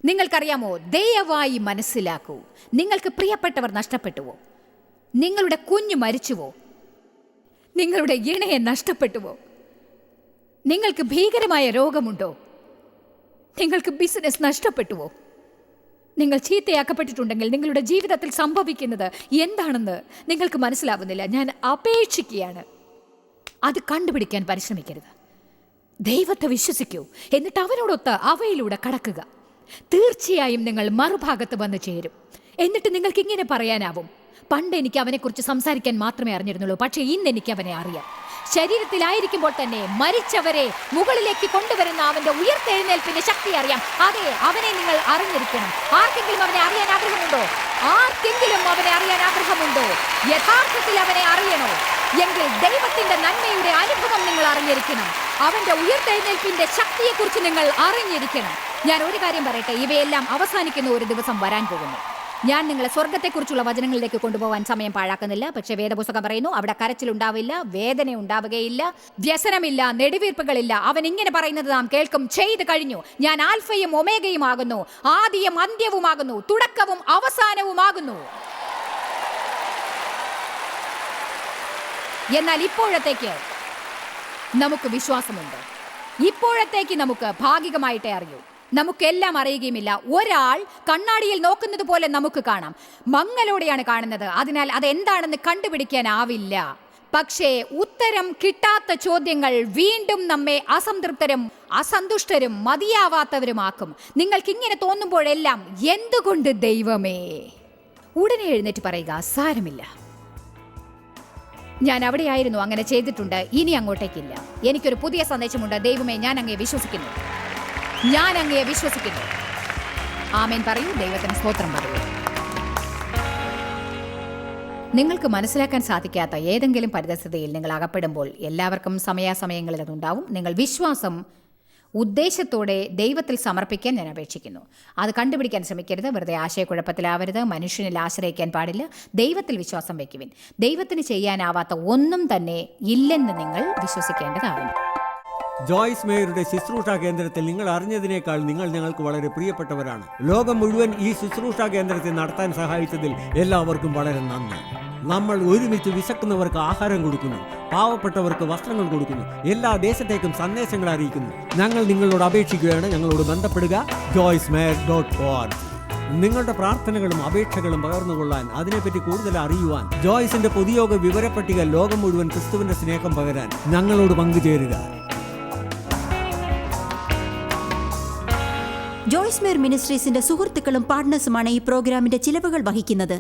B: നിങ്ങൾക്കറിയാമോ, ദയവായി മനസ്സിലാക്കൂ. നിങ്ങൾക്ക് പ്രിയപ്പെട്ടവർ നഷ്ടപ്പെട്ടുവോ? നിങ്ങളുടെ കുഞ്ഞ് മരിച്ചുവോ? നിങ്ങളുടെ ഇണയെ നഷ്ടപ്പെട്ടുവോ? നിങ്ങൾക്ക് ഭീകരമായ രോഗമുണ്ടോ? നിങ്ങൾക്ക് ബിസിനസ് നഷ്ടപ്പെട്ടുവോ? നിങ്ങൾ ചീത്തയാക്കപ്പെട്ടിട്ടുണ്ടെങ്കിൽ നിങ്ങളുടെ ജീവിതത്തിൽ സംഭവിക്കുന്നത് എന്താണെന്ന് നിങ്ങൾക്ക് മനസ്സിലാവുന്നില്ല. ഞാൻ അപേക്ഷിക്കുകയാണ്, അത് കണ്ടുപിടിക്കാൻ പരിശ്രമിക്കരുത്. ദൈവത്തെ വിശ്വസിക്കൂ. എന്നിട്ട് അവനോടൊത്ത് അവയിലൂടെ കടക്കുക. തീർച്ചയായും നിങ്ങൾ മറുഭാഗത്ത് വന്നു ചേരും. എന്നിട്ട് നിങ്ങൾക്ക് ഇങ്ങനെ പറയാനാവും, പണ്ട് എനിക്ക് അവനെക്കുറിച്ച് സംസാരിക്കാൻ മാത്രമേ അറിഞ്ഞിരുന്നുള്ളൂ, പക്ഷേ ഇന്ന് എനിക്ക് അവനെ അറിയാം. ശരീരത്തിലായിരിക്കുമ്പോൾ തന്നെ മരിച്ചവരെ മുകളിലേക്ക് കൊണ്ടുവരുന്ന അവന്റെ ഉയർത്തെഴുന്നേൽപ്പിന്റെ ശക്തി അറിയാം. അതെ, അവനെ നിങ്ങൾ അറിഞ്ഞിരിക്കണം. ആർക്കെങ്കിലും അവനെ അറിയാൻ ആഗ്രഹമുണ്ടോ? യഥാർത്ഥത്തിൽ അവനെ അറിയണോ എങ്കിൽ ദൈവത്തിന്റെ നന്മയുടെ അനുഭവം നിങ്ങൾ അറിഞ്ഞിരിക്കണം. അവന്റെ ഉയർത്തെഴുന്നേൽപ്പിന്റെ ശക്തിയെക്കുറിച്ച് നിങ്ങൾ അറിഞ്ഞിരിക്കണം. ഞാൻ ഒരു കാര്യം പറയട്ടെ, ഇവയെല്ലാം അവസാനിക്കുന്ന ഒരു ദിവസം വരാൻ പോകുന്നു. ഞാൻ നിങ്ങളെ സ്വർഗത്തെക്കുറിച്ചുള്ള വചനങ്ങളിലേക്ക് കൊണ്ടുപോകാൻ സമയം പാഴാക്കുന്നില്ല. പക്ഷേ വേദപുസ്തകം പറയുന്നു, അവിടെ കരച്ചിലുണ്ടാവില്ല, വേദന ഉണ്ടാവുകയില്ല, വ്യസനമില്ല, നെടുവീർപ്പുകളില്ല. അവൻ ഇങ്ങനെ പറയുന്നത് നാം കേൾക്കും, ചെയ്തു കഴിഞ്ഞു. ഞാൻ ആൽഫയും ഒമേഗയും ആകുന്നു, ആദിയും അന്ത്യവുമാകുന്നു, തുടക്കവും അവസാനവുമാകുന്നു. എന്നാൽ ഇപ്പോഴത്തേക്ക് നമുക്ക് വിശ്വാസമുണ്ട്. ഇപ്പോഴത്തേക്ക് നമുക്ക് ഭാഗികമായിട്ടേ അറിയൂ. നമുക്കെല്ലാം അറിയുകയുമില്ല. ഒരാൾ കണ്ണാടിയിൽ നോക്കുന്നത് പോലെ നമുക്ക് കാണാം. മങ്ങലോടെയാണ് കാണുന്നത്. അതിനാൽ അതെന്താണെന്ന് കണ്ടുപിടിക്കാനാവില്ല. പക്ഷേ ഉത്തരം കിട്ടാത്ത ചോദ്യങ്ങൾ വീണ്ടും നമ്മെ അസംതൃപ്തരും അസന്തുഷ്ടരും മതിയാവാത്തവരുമാക്കും. നിങ്ങൾക്ക് ഇങ്ങനെ തോന്നുമ്പോഴെല്ലാം എന്തുകൊണ്ട് ദൈവമേ, ഉടനെ എഴുന്നേറ്റ് പറയുക, സാരമില്ല, ഞാൻ അവിടെയായിരുന്നു, അങ്ങനെ ചെയ്തിട്ടുണ്ട്, ഇനി അങ്ങോട്ടേക്കില്ല. എനിക്കൊരു പുതിയ സന്ദേശമുണ്ട്. ദൈവമേ, ഞാൻ അങ്ങയെ വിശ്വസിക്കുന്നു, ഞാൻ അങ്ങയെ വിശ്വസിക്കുന്നു. ആമേൻ പറയൂ, ദൈവത്തിന് സ്തോത്രം പറയൂ. നിങ്ങൾക്ക് മനസ്സിലാക്കാൻ സാധിക്കാത്ത ഏതെങ്കിലും പരിതസ്ഥിതിയിൽ നിങ്ങൾ അകപ്പെടുമ്പോൾ എല്ലാവർക്കും സമയാസമയങ്ങളിൽ അതുണ്ടാവും. നിങ്ങൾ വിശ്വാസം ഉദ്ദേശത്തോടെ ദൈവത്തിൽ സമർപ്പിക്കാൻ ഞാൻ അപേക്ഷിക്കുന്നു. അത് കണ്ടുപിടിക്കാൻ ശ്രമിക്കരുത്. വെറുതെ ആശയക്കുഴപ്പത്തിലാവരുത്. മനുഷ്യനിൽ ആശ്രയിക്കാൻ പാടില്ല. ദൈവത്തിൽ വിശ്വാസം വയ്ക്കുവിൻ. ദൈവത്തിന് ചെയ്യാനാവാത്ത ഒന്നും തന്നെ ഇല്ലെന്ന് നിങ്ങൾ വിശ്വസിക്കേണ്ടതാകും.
C: ജോയ്സ് മേയറുടെ ശുശ്രൂഷാ കേന്ദ്രത്തിൽ നിങ്ങൾ അറിഞ്ഞതിനേക്കാൾ നിങ്ങൾ ഞങ്ങൾക്ക് വളരെ പ്രിയപ്പെട്ടവരാണ്. ലോകം മുഴുവൻ ഈ ശുശ്രൂഷാ കേന്ദ്രത്തെ നടത്താൻ സഹായിച്ചതിൽ എല്ലാവർക്കും വളരെ നന്ദി. നമ്മൾ ഒരുമിച്ച് വിശക്കുന്നവർക്ക് ആഹാരം കൊടുക്കുന്നു, പാവപ്പെട്ടവർക്ക് വസ്ത്രങ്ങൾ കൊടുക്കുന്നു, എല്ലാ ദേശത്തേക്കും സന്ദേശങ്ങൾ അറിയിക്കുന്നു. ഞങ്ങൾ നിങ്ങളോട് അപേക്ഷിക്കുകയാണ്, ഞങ്ങളോട് ബന്ധപ്പെടുക. joycemeyer.org. നിങ്ങളുടെ പ്രാർത്ഥനകളും അപേക്ഷകളും പകർന്നുകൊള്ളാൻ, അതിനെപ്പറ്റി കൂടുതൽ അറിയുവാൻ, ജോയ്സിന്റെ പൊതുയോഗ വിവരപ്പട്ടിക ലോകം മുഴുവൻ ക്രിസ്തുവിന്റെ സ്നേഹം പകരാൻ ഞങ്ങളോട് പങ്കുചേരുക.
A: ജോയ്സ് മേയർ മിനിസ്ട്രീസിന്റെ സുഹൃത്തുക്കളും പാർട്ട്നേഴ്സുമാണ് ഈ പ്രോഗ്രാമിന്റെ ചിലവുകൾ വഹിക്കുന്നത്.